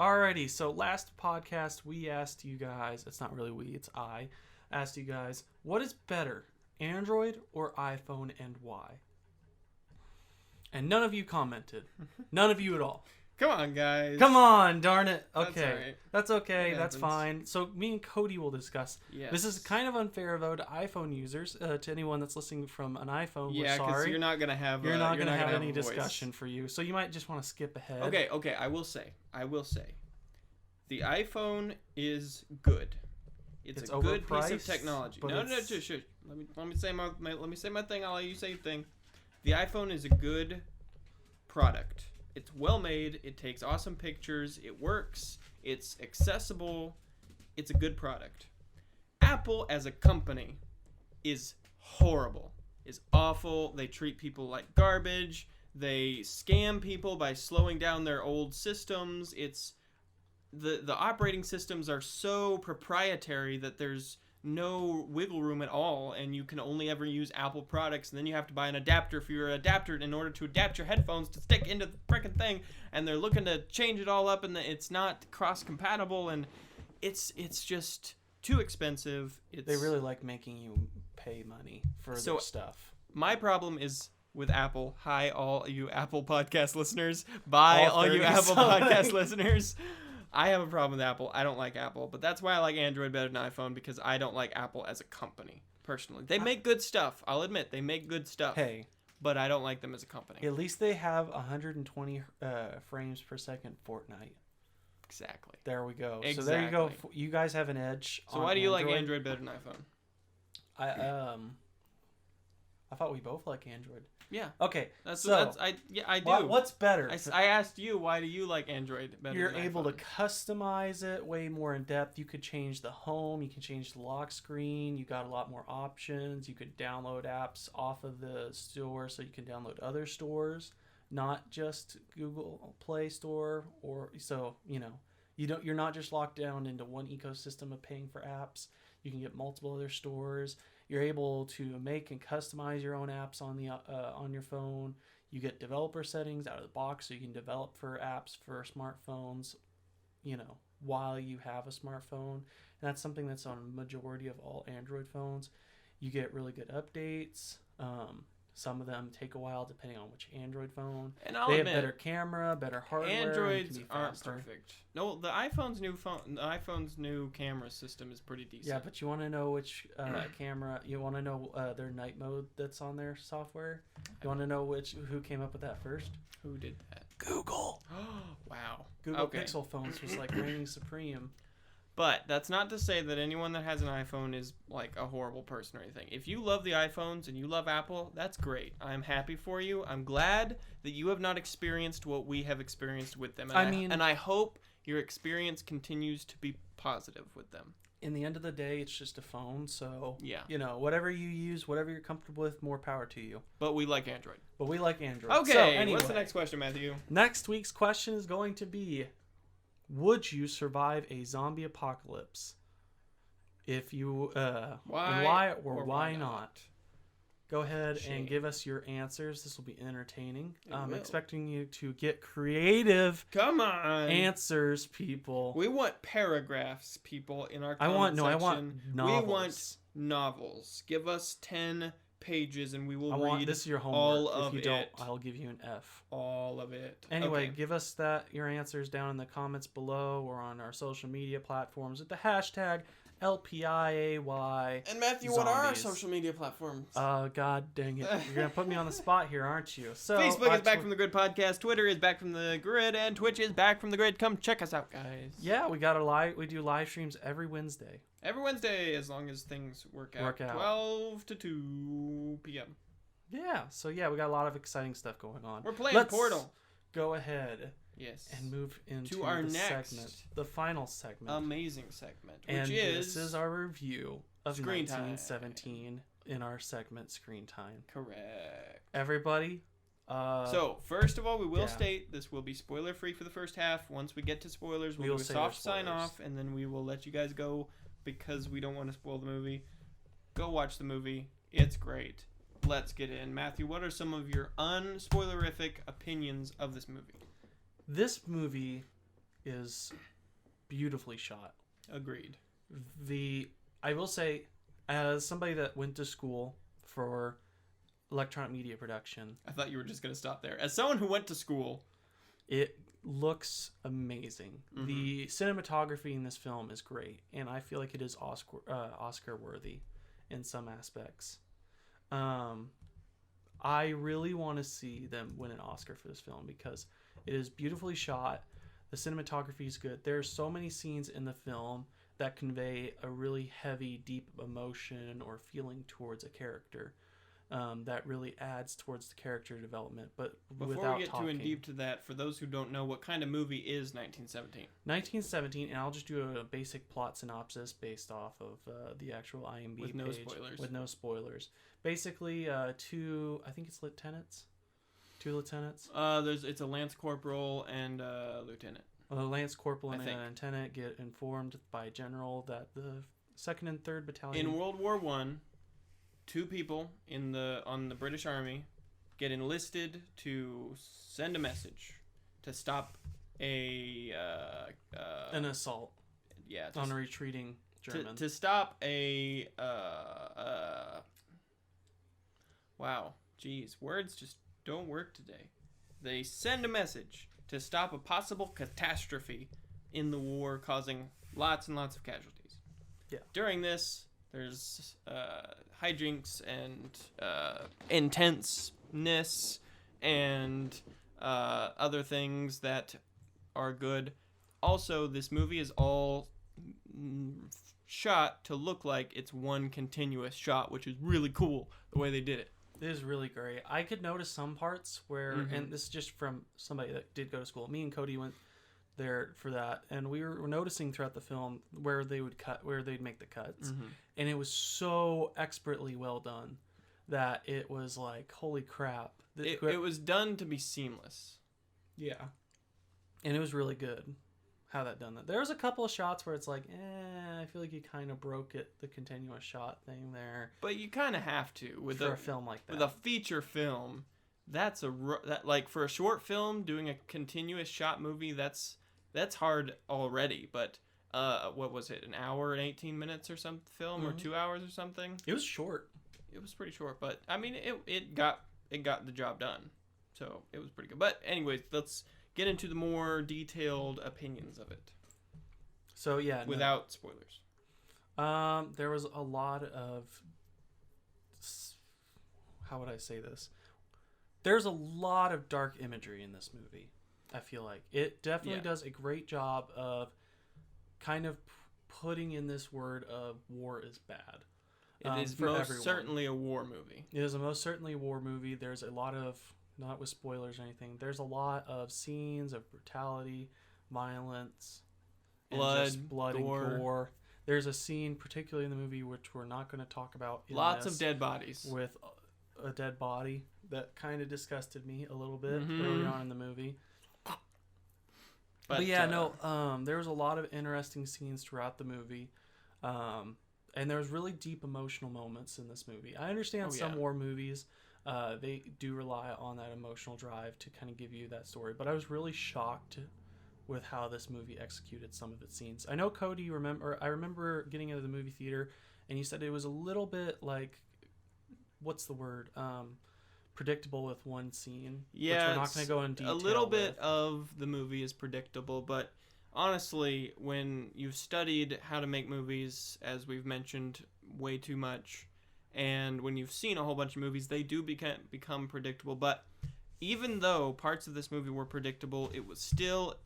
Alrighty, so last podcast we asked you guys, it's not really we, it's I, asked you guys, what is better, Android or iPhone and why? And none of you commented. None of you at all. Come on, guys. Come on, darn it. That's Okay. all right. That's okay. It That's happens. fine. So me and Cody will discuss. Yes. This is kind of unfair, though, to iPhone users. To anyone that's listening from an iPhone, we're Yeah, because sorry. you're not gonna have. You're not going to have any a voice. discussion for you. So you might just want to skip ahead. Okay. I will say, the iPhone is good. It's a good piece of overpriced, technology. but No, it's- sure. Let me say my thing. I'll let you say your thing. The iPhone is a good product. It's well made. It takes awesome pictures. It works. It's accessible. It's a good product. Apple as a company is horrible. Is awful. They treat people like garbage. They scam people by slowing down their old systems. It's the operating systems are so proprietary that there's no wiggle room at all, and you can only ever use Apple products, and then you have to buy an adapter for your adapter in order to adapt your headphones to stick into the freaking thing, and they're looking to change it all up, and it's not cross-compatible, and it's just too expensive. They really like making you pay money for their stuff. My problem is with Apple. Hi, all you Apple podcast listeners. Bye, all you Apple podcast listeners. I have a problem with Apple. I don't like Apple, but that's why I like Android better than iPhone, because I don't like Apple as a company, personally. They make good stuff. I'll admit, they make good stuff. Hey. But I don't like them as a company. At least they have 120 frames per second Fortnite. Exactly. There we go. Exactly. So there you go. You guys have an edge. So why do you like Android better than iPhone? I thought we both like Android. Yeah. Okay. I do. What's better? I asked you, why do you like Android better You're than able iPhone? to customize it way more in depth. You could change the home. You can change the lock screen. You got a lot more options. You could download apps off of the store, so you can download other stores, not just Google Play Store. You're not just locked down into one ecosystem of paying for apps. You can get multiple other stores. You're able to make and customize your own apps on your phone. You get developer settings out of the box, so you can develop for apps for smartphones, while you have a smartphone. And that's something that's on a majority of all Android phones. You get really good updates. Some of them take a while depending on which Android phone. And I'll they admit, have better camera, better hardware. Androids and can be aren't faster. perfect. No, the iPhone's new camera system is pretty decent. Yeah, but you want to know which camera? You want to know their night mode that's on their software? You want to know who came up with that first? Who did that? Google. Wow. Google Okay. Pixel phones was like reigning supreme. But that's not to say that anyone that has an iPhone is like a horrible person or anything. If you love the iPhones and you love Apple, that's great. I'm happy for you. I'm glad that you have not experienced what we have experienced with them. And I hope your experience continues to be positive with them. In the end of the day, it's just a phone. So, yeah. Whatever you use, whatever you're comfortable with, more power to you. But we like Android. Okay, So, anyway, what's the next question, Matthew? Next week's question is going to be, would you survive a zombie apocalypse? If you, why or why not? Go ahead and give us your answers. This will be entertaining. I'm expecting you to get creative. Come on. Answers, people. We want paragraphs, people, in our comment section. I want novels. We want novels. Give us 10 pages and we will read this is your homework. all of if you don't, it. I'll give you an F. All of it. Anyway, Okay. give us your answers down in the comments below or on our social media platforms with the hashtag LPIAY. And Matthew, what are our social media platforms? God dang it. You're going to put me on the spot here, aren't you? So Facebook is Back from the Grid podcast. Twitter is Back from the Grid. And Twitch is Back from the Grid. Come check us out, guys. Yeah, we do live streams every Wednesday. Every Wednesday, as long as things work out. 12 to 2 p.m. Yeah, so we got a lot of exciting stuff going on. We're playing Portal. Go ahead. Yes. And move into our the next segment, the final segment. Amazing segment, which this is our review of Screen 1917 in our segment Screen Time. Correct. Everybody, So, first of all, we will yeah. state this will be spoiler-free for the first half. Once we get to spoilers, we'll We will do a say soft their spoilers. sign-off, and then we will let you guys go because we don't want to spoil the movie. Go watch the movie. It's great. Let's get in. Matthew, what are some of your unspoilerific opinions of this movie? This movie is beautifully shot. Agreed. I will say, as somebody that went to school for electronic media production, I thought you were just going to stop there. As someone who went to school, it looks amazing. Mhm. The cinematography in this film is great, and I feel like it is Oscar worthy in some aspects. I really want to see them win an Oscar for this film because it is beautifully shot. The cinematography is good. There are so many scenes in the film that convey a really heavy, deep emotion or feeling towards a character. That really adds towards the character development, but before without we get talking. too in deep to that, for those who don't know, what kind of movie is 1917? 1917, and I'll just do a basic plot synopsis based off of the actual IMDb With no page. spoilers. With no spoilers. Basically, I think it's lieutenants. Two lieutenants. It's a lance corporal and a lieutenant. A lance corporal and I think. a lieutenant get informed by a general that the 2nd and 3rd Battalion... In World War One, two people on the British Army get enlisted to send a message to stop an assault yeah on a retreating German. to stop a wow, geez, words just don't work today. They send a message to stop a possible catastrophe in the war, causing lots and lots of casualties. Yeah. During this, there's hijinks and intenseness and other things that are good. Also, this movie is all shot to look like it's one continuous shot, which is really cool the way they did it. It is really great. I could notice some parts where, and this is just from somebody that did go to school. Me and Cody went there for that, and we were noticing throughout the film where they would cut, where they'd make the cuts, and it was so expertly well done that it was like, holy crap! It was done to be seamless. Yeah, and it was really good how that done that. There was a couple of shots where it's like, I feel like you kind of broke it, the continuous shot thing there. But you kind of have to with for a film like that. With a feature film, that like for a short film doing a continuous shot movie, that's hard already. But what was it? An hour and 18 minutes or some film, or 2 hours or something? It was short. It was pretty short, but I mean, it got the job done, so it was pretty good. But anyways, let's get into the more detailed opinions of it. So yeah, without spoilers. There was a lot of, how would I say this? There's a lot of dark imagery in this movie. I feel like it definitely does a great job of kind of putting in this word of war is bad. It is most certainly a war movie. It is a most certainly a war movie. There's a lot of, not with spoilers or anything, there's a lot of scenes of brutality, violence, blood and gore. There's a scene, particularly in the movie, which we're not going to talk about. Lots of dead bodies. With a dead body that kind of disgusted me a little bit early on in the movie. But yeah, there was a lot of interesting scenes throughout the movie. And there was really deep emotional moments in this movie. I understand some war movies, they do rely on that emotional drive to kind of give you that story. But I was really shocked with how this movie executed some of its scenes. I know Cody I remember getting into the movie theater, and you said it was a little bit like, what's the word? Predictable with one scene. Yeah, which we're not going to go in detail. A little bit of the movie is predictable, but honestly, when you've studied how to make movies, as we've mentioned way too much, and when you've seen a whole bunch of movies, they do become predictable. But even though parts of this movie were predictable, it was still,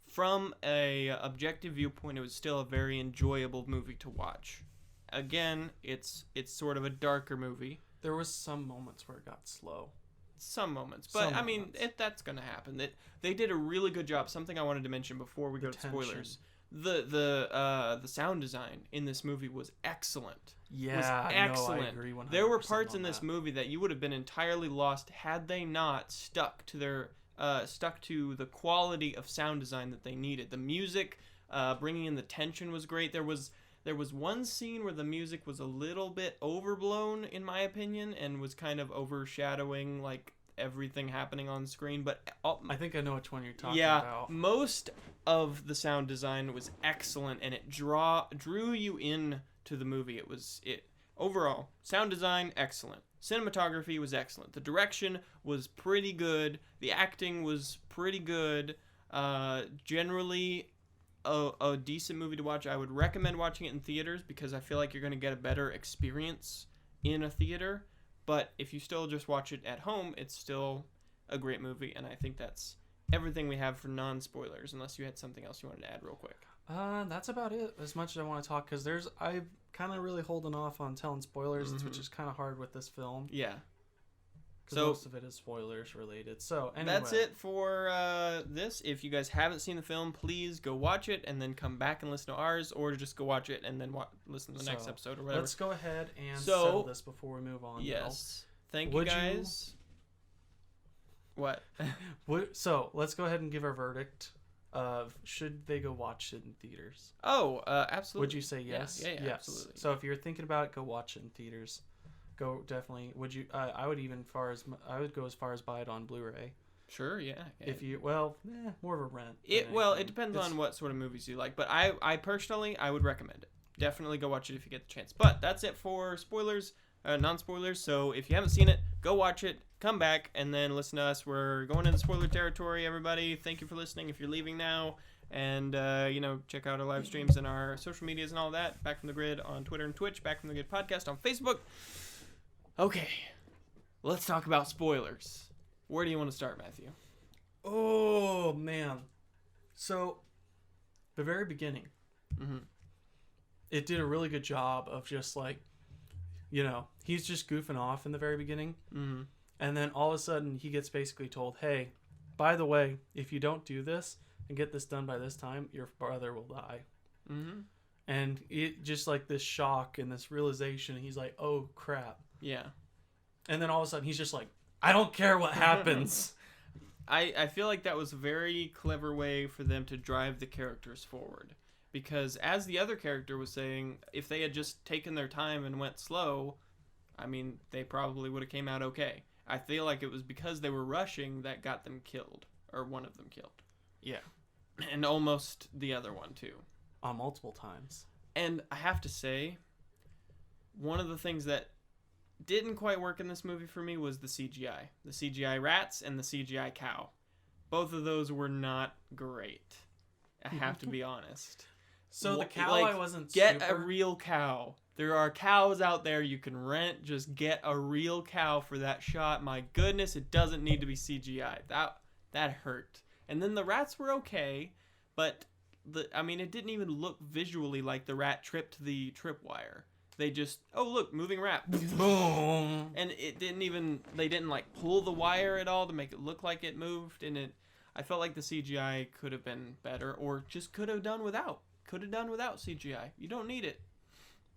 from a objective viewpoint, it was still a very enjoyable movie to watch. Again, it's sort of a darker movie. There was some moments where it got slow. Some moments, but I mean, that's gonna happen. They did a really good job. Something I wanted to mention before we go to spoilers: The sound design in this movie was excellent. Yeah, Was excellent. No, I agree 100% There were parts on in this that. movie that you would have been entirely lost had they not stuck to the quality of sound design that they needed. The music, bringing in the tension was great. There was one scene where the music was a little bit overblown, in my opinion, and was kind of overshadowing like everything happening on screen. But I think I know which one you're talking yeah, about. most of the sound design was excellent, and it drew you in to the movie. Overall sound design excellent. Cinematography was excellent. The direction was pretty good. The acting was pretty good. Generally a decent movie to watch. I would recommend watching it in theaters because I feel like you're going to get a better experience in a theater. But if you still just watch it at home, it's still a great movie, and I think that's everything we have for non-spoilers, unless you had something else you wanted to add real quick. That's about it. As much as I want to talk, because I'm kind of really holding off on telling spoilers, which is kind of hard with this film. Yeah. So most of it is spoilers related. So anyway, that's it for this. If you guys haven't seen the film, please go watch it and then come back and listen to ours, or just go watch it and then listen to the next episode or whatever. Let's go ahead and settle this before we move on. Yes. Thank you guys. What? So let's go ahead and give our verdict of should they go watch it in theaters. Oh, absolutely. Would you say yes? Yeah, yes. Absolutely. So if you're thinking about it, go watch it in theaters. Go definitely. Would you? I would go as far as buy it on Blu-ray. Sure. Yeah. If you more of a rent. It depends on what sort of movies you like, but I personally I would recommend it. Definitely go watch it if you get the chance. But that's it for spoilers, non-spoilers. So if you haven't seen it, go watch it. Come back and then listen to us. We're going into spoiler territory, everybody. Thank you for listening. If you're leaving now, and check out our live streams and our social medias and all that. Back from the Grid on Twitter and Twitch. Back from the Grid podcast on Facebook. Okay, let's talk about spoilers. Where do you want to start, Matthew? Oh man, so the very beginning, it did a really good job of just like, he's just goofing off in the very beginning. And then all of a sudden he gets basically told, hey, by the way, if you don't do this and get this done by this time, your brother will die. And it just like this shock and this realization, he's like, oh crap. Yeah. And then all of a sudden he's just like, I don't care what happens. I feel like that was a very clever way for them to drive the characters forward. Because as the other character was saying, if they had just taken their time and went slow, I mean, they probably would have came out okay. I feel like it was because they were rushing that got them killed. Or one of them killed. Yeah. And almost the other one, too. Multiple times. And I have to say, one of the things that didn't quite work in this movie for me was the CGI. The CGI rats and the CGI cow. Both of those were not great. I have to be honest. So the cow, like, I wasn't get a real cow. There are cows out there you can rent. Just get a real cow for that shot. My goodness, it doesn't need to be CGI. That hurt. And then the rats were okay, but it didn't even look visually like the rat tripped the tripwire. They just, oh look, moving rat. Boom. And they didn't like pull the wire at all to make it look like it moved. And I felt like the CGI could have been better, or just could have done without CGI. You don't need it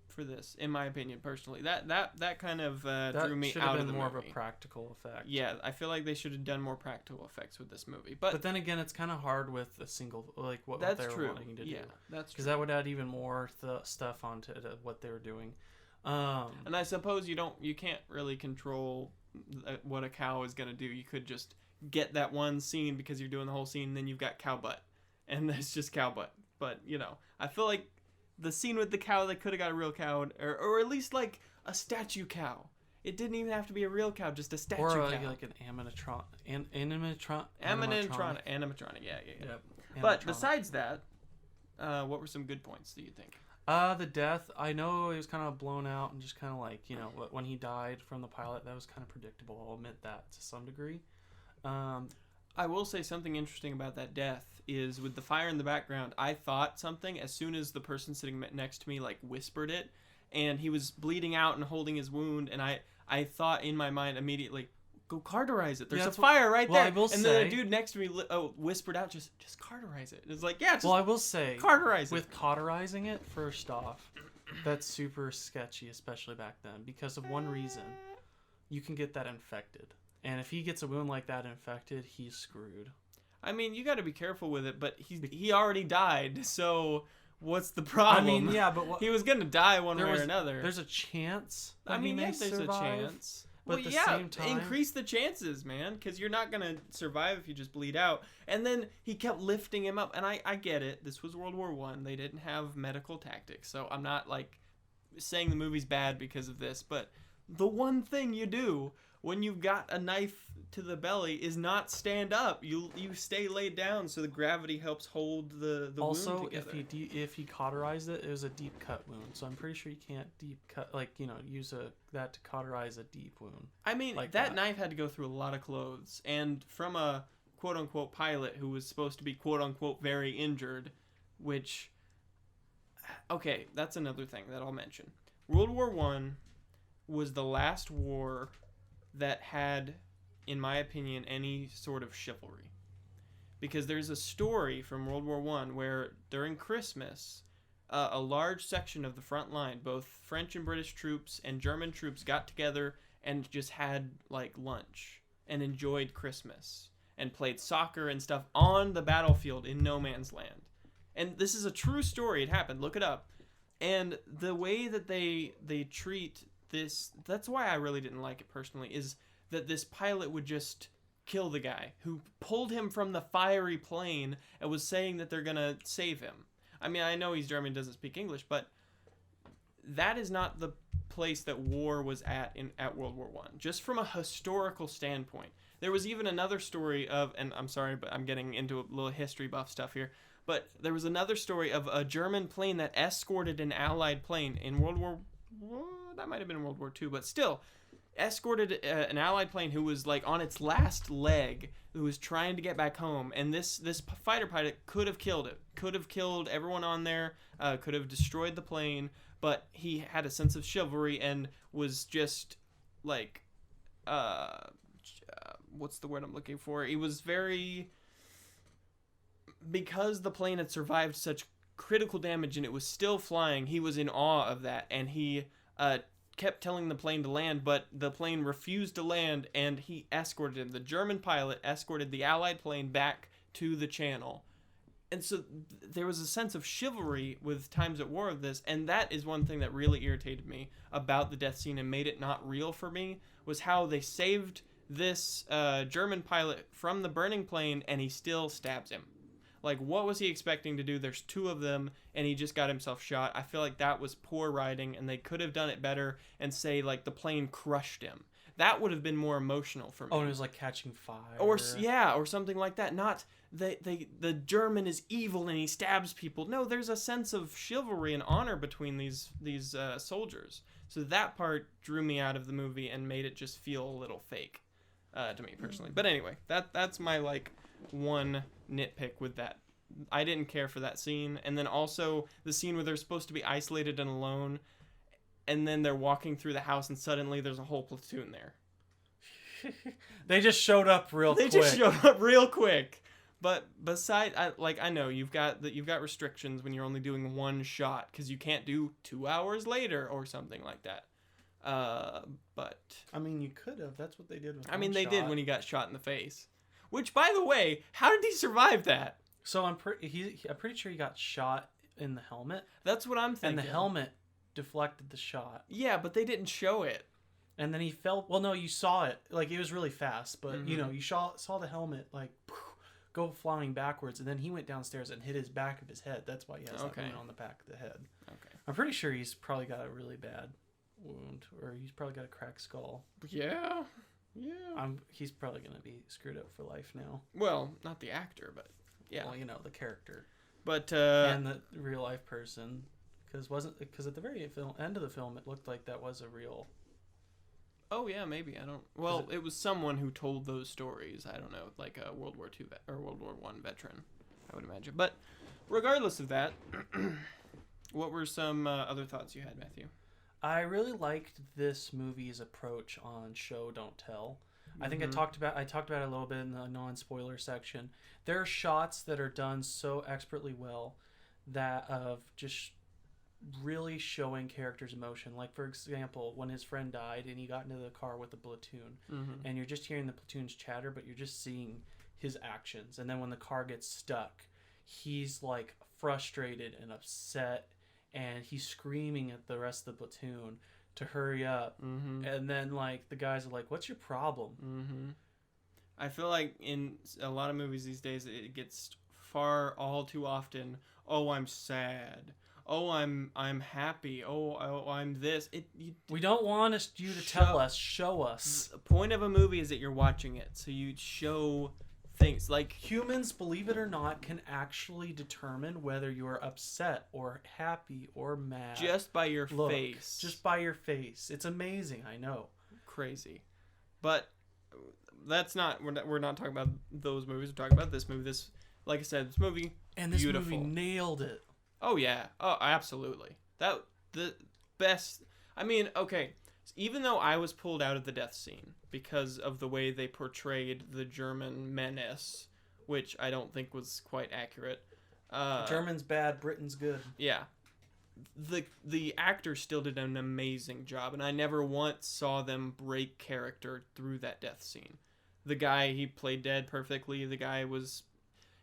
for this, in my opinion, personally. That kind of threw me out of the movie. That should have been more of a practical effect. Yeah, I feel like they should have done more practical effects with this movie. But then again, it's kind of hard with a single, like what they were wanting to do. That's true. Because that would add even more stuff onto what they were doing. And I suppose you can't really control what a cow is going to do. You could just get that one scene because you're doing the whole scene, and then you've got cow butt. And it's just cow butt. But, I feel like the scene with the cow, they could have got a real cow, or at least like a statue cow. It didn't even have to be a real cow, just a statue cow. Or like an animatronic. Animatronic, yeah. Yep. But besides that, what were some good points, do you think? The death, I know it was kind of blown out and just kind of like, when he died from the pilot, that was kind of predictable. I'll admit that to some degree. I will say something interesting about that death is with the fire in the background, I thought something as soon as the person sitting next to me like whispered it, and he was bleeding out and holding his wound, and I thought in my mind immediately, go cauterize it. There's Yeah, a that's fire right well, there. I will and say- then the dude next to me whispered out, just cauterize it. It's like, yeah, just Well, I will say, cauterize it. with cauterizing it, first off, that's super sketchy, especially back then, because of one reason. You can get that infected. And if he gets a wound like that infected, he's screwed. I mean, you got to be careful with it, but he already died, so what's the problem? I mean, yeah, but he was gonna die one way or another. There's a chance that I mean, he may yes, there's survive, a chance. But Well, at the yeah, same time, increase the chances, man, because you're not gonna survive if you just bleed out. And then he kept lifting him up, and I get it. This was World War I. They didn't have medical tactics, so I'm not like saying the movie's bad because of this. But the one thing you do when you've got a knife to the belly is not stand up. You stay laid down so the gravity helps hold the also, wound together. if he cauterized it, it was a deep cut wound. So I'm pretty sure you can't deep cut, use that to cauterize a deep wound. I mean, like that that. knife had to go through a lot of clothes, and from a quote-unquote pilot who was supposed to be quote-unquote very injured, which, okay, that's another thing that I'll mention. World War I was the last war that had, in my opinion, any sort of chivalry. Because there's a story from World War I where during Christmas, a large section of the front line, both French and British troops and German troops, got together and just had like lunch and enjoyed Christmas and played soccer and stuff on the battlefield in no man's land. And this is a true story. It happened. Look it up. And the way that they treat this, that's why I really didn't like it personally, is that this pilot would just kill the guy who pulled him from the fiery plane and was saying that they're gonna save him. I mean, I know he's German, doesn't speak English, but that is not the place that war was at World War I. Just from a historical standpoint. There was even another story of, and I'm sorry, but I'm getting into a little history buff stuff here, but there was another story of a German plane that escorted an Allied plane in World War, that might have been World War II, but still, escorted an Allied plane who was like on its last leg, who was trying to get back home, and this fighter pilot could have killed it, could have killed everyone on there, could have destroyed the plane, but he had a sense of chivalry and was just like, what's the word I'm looking for? He was very, because the plane had survived such critical damage and it was still flying, he was in awe of that, and he kept telling the plane to land, but the plane refused to land, and he escorted him. The German pilot escorted the Allied plane back to the channel. And so there was a sense of chivalry with times at war of this, and that is one thing that really irritated me about the death scene and made it not real for me, was how they saved this German pilot from the burning plane, and he still stabs him. Like, what was he expecting to do? There's two of them, and he just got himself shot. I feel like that was poor writing, and they could have done it better and say, like, the plane crushed him. That would have been more emotional for me. Oh, and it was like catching fire. Or something like that. Not the German is evil and he stabs people. No, there's a sense of chivalry and honor between these soldiers. So that part drew me out of the movie and made it just feel a little fake to me personally. But anyway, that's my like one nitpick with that. I didn't care for that scene. And then also the scene where they're supposed to be isolated and alone, and then they're walking through the house and suddenly there's a whole platoon there. They just showed up real quick. They just showed up real quick. But beside, I know you've got restrictions when you're only doing one shot because you can't do 2 hours later or something like that. But I mean, you could have. That's what they did with. They did when he got shot in the face. Which, by the way, how did he survive that? So I'm pretty sure he got shot in the helmet. That's what I'm thinking. And the helmet deflected the shot. Yeah, but they didn't show it. And then he fell. Well, no, you saw it. Like, it was really fast, but you saw the helmet like go flying backwards, and then he went downstairs and hit his back of his head. That's why he has that wound on the back of the head. Okay. I'm pretty sure he's probably got a really bad wound, or he's probably got a cracked skull. Yeah. Yeah. He's probably gonna be screwed up for life now. Well, not the actor, but yeah. Well, the character. But and the real life person, because at the very end of the film, it looked like that was a real. Oh yeah, maybe. I don't. Well, it was someone who told those stories. I don't know, like a World War II or World War I veteran, I would imagine. But regardless of that, what were some other thoughts you had, Matthew? I really liked this movie's approach on show don't tell, I think I talked about it a little bit in the non-spoiler section. There are shots that are done so expertly well that of just really showing characters' emotion. Like, for example, when his friend died and he got into the car with the platoon, and you're just hearing the platoon's chatter, but you're just seeing his actions. And then when the car gets stuck, he's like frustrated and upset, and he's screaming at the rest of the platoon to hurry up. And then like the guys are like, "What's your problem?" I feel like in a lot of movies these days, it gets all too often. Oh, I'm sad. Oh, I'm happy. Oh, I'm this. We don't want you to tell us. Show us. The point of a movie is that you're watching it, so you show things. Like, humans, believe it or not, can actually determine whether you're upset or happy or mad just by your face. Just by your face. It's amazing. I know. Crazy, but that's not. We're not talking about those movies. We're talking about this movie. This, like I said, this movie. And this beautiful. movie nailed it. Oh yeah. Oh, absolutely. That the best. I mean, okay. Even though I was pulled out of the death scene because of the way they portrayed the German menace, which I don't think was quite accurate. German's bad, Britain's good. Yeah. The actors still did an amazing job, and I never once saw them break character through that death scene. The guy, he played dead perfectly. The guy was...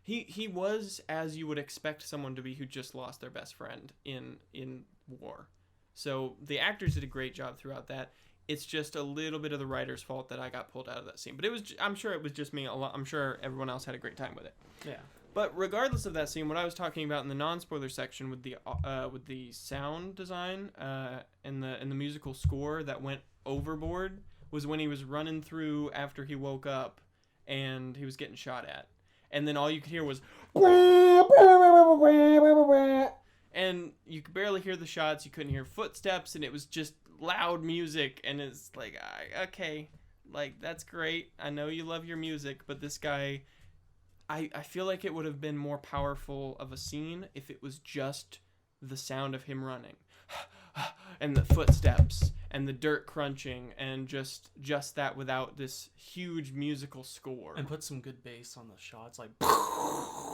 He was as you would expect someone to be who just lost their best friend in war. So the actors did a great job throughout that. It's just a little bit of the writer's fault that I got pulled out of that scene. But I'm sure it was just me. I'm sure everyone else had a great time with it. Yeah. But regardless of that scene, what I was talking about in the non-spoiler section with the sound design and the musical score that went overboard was when he was running through after he woke up and he was getting shot at. And then all you could hear was... And you could barely hear the shots. You couldn't hear footsteps. And it was just loud music. And it's like, okay, like, that's great. I know you love your music. But this guy... I feel like it would have been more powerful of a scene if it was just the sound of him running. And the footsteps. And the dirt crunching. And just that without this huge musical score. And put some good bass on the shots. Like...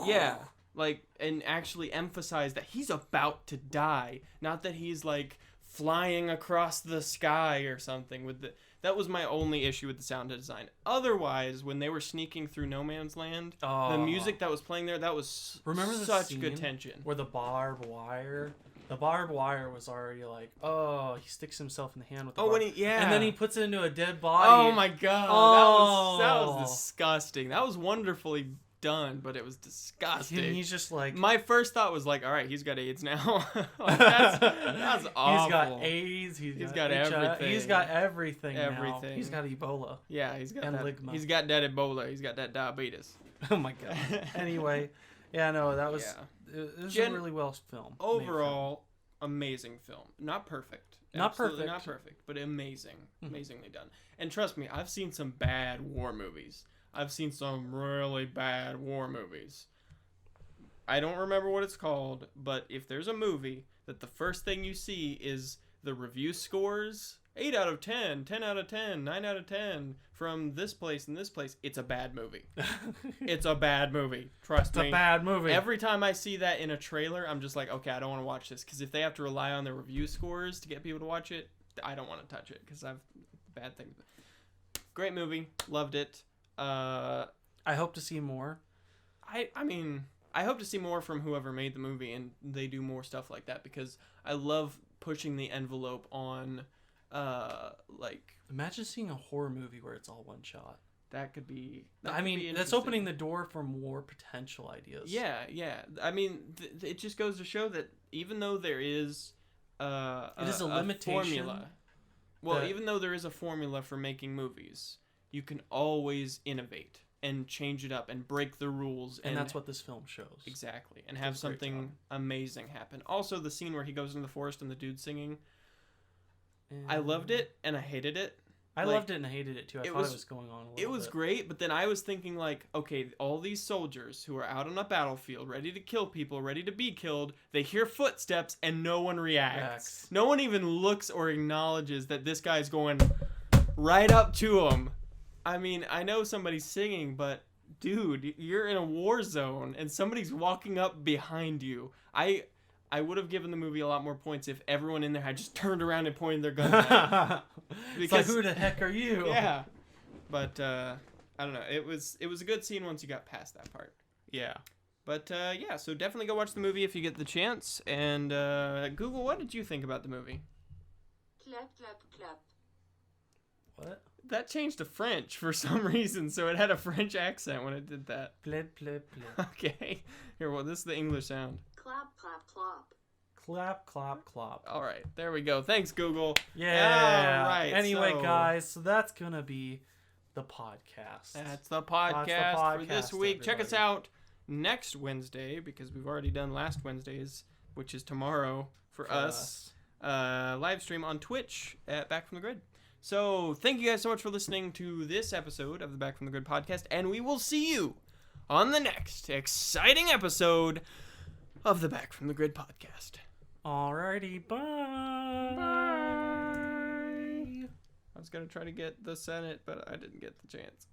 Yeah. Like, and actually emphasize that he's about to die. Not that he's, like, flying across the sky or something. That was my only issue with the sound design. Otherwise, when they were sneaking through no man's land, the music that was playing there, that was such good tension. Where the barbed wire was already like, oh, he sticks himself in the hand with the and then he puts it into a dead body. Oh my god, that was disgusting. That was wonderfully done, but it was disgusting. And he's just like, my first thought was like, all right, he's got AIDS now. Like, that's awful. He's got AIDS. He's got everything. He's got everything. Everything. Now. He's got Ebola. Yeah, he's got that. Ligma. He's got that Ebola. He's got that diabetes. Oh my god. Anyway, yeah, no, that was it was a really well filmed. Overall, amazing film. Not perfect. Not perfect, but amazingly done. And trust me, I've seen some bad war movies. I've seen some really bad war movies. I don't remember what it's called, but if there's a movie that the first thing you see is the review scores, 8 out of 10, 10 out of 10, 9 out of 10, from this place and this place, it's a bad movie. It's a bad movie. Trust me. It's a bad movie. Every time I see that in a trailer, I'm just like, okay, I don't want to watch this. Because if they have to rely on the review scores to get people to watch it, I don't want to touch it. Because I've bad things. Great movie. Loved it. I hope to see more. I mean, I hope to see more from whoever made the movie, and they do more stuff like that, because I love pushing the envelope on, like... Imagine seeing a horror movie where it's all one shot. That could be... that's opening the door for more potential ideas. Yeah. I mean, it just goes to show that even though there is it is a limitation. Formula, even though there is a formula for making movies, you can always innovate and change it up and break the rules. And that's what this film shows. Exactly. And have something amazing happen. Also, the scene where he goes into the forest and the dude's singing. I loved it and I hated it. I loved it and I hated it too. I thought it was going on a little bit. It was great, but then I was thinking like, okay, all these soldiers who are out on a battlefield, ready to kill people, ready to be killed, they hear footsteps and no one reacts. No one even looks or acknowledges that this guy's going right up to him. I mean, I know somebody's singing, but dude, you're in a war zone and somebody's walking up behind you. I would have given the movie a lot more points if everyone in there had just turned around and pointed their guns at me. It's like, who the heck are you? Yeah. But I don't know. It was a good scene once you got past that part. Yeah. But yeah, so definitely go watch the movie if you get the chance. And Google, what did you think about the movie? Clap, clap, clap. What? That changed to French for some reason, so it had a French accent when it did that. Plip, plip, plip. Okay. Here, well, this is the English sound. Clap, clap, clop. Clap, clap, clop. All right, there we go. Thanks, Google. Yeah. All right. Anyway, guys, so that's going to be the podcast. That's the podcast for this week. everybody. Check us out next Wednesday, because we've already done last Wednesday's, which is tomorrow for us. Live stream on Twitch at Back from the Grid. So thank you guys so much for listening to this episode of the Back from the Grid podcast, and we will see you on the next exciting episode of the Back from the Grid podcast. Alrighty, bye. Bye. I was going to try to get the Senate, but I didn't get the chance.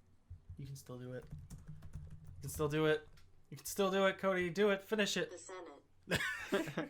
You can still do it. You can still do it. You can still do it, Cody. Do it. Finish it. The Senate.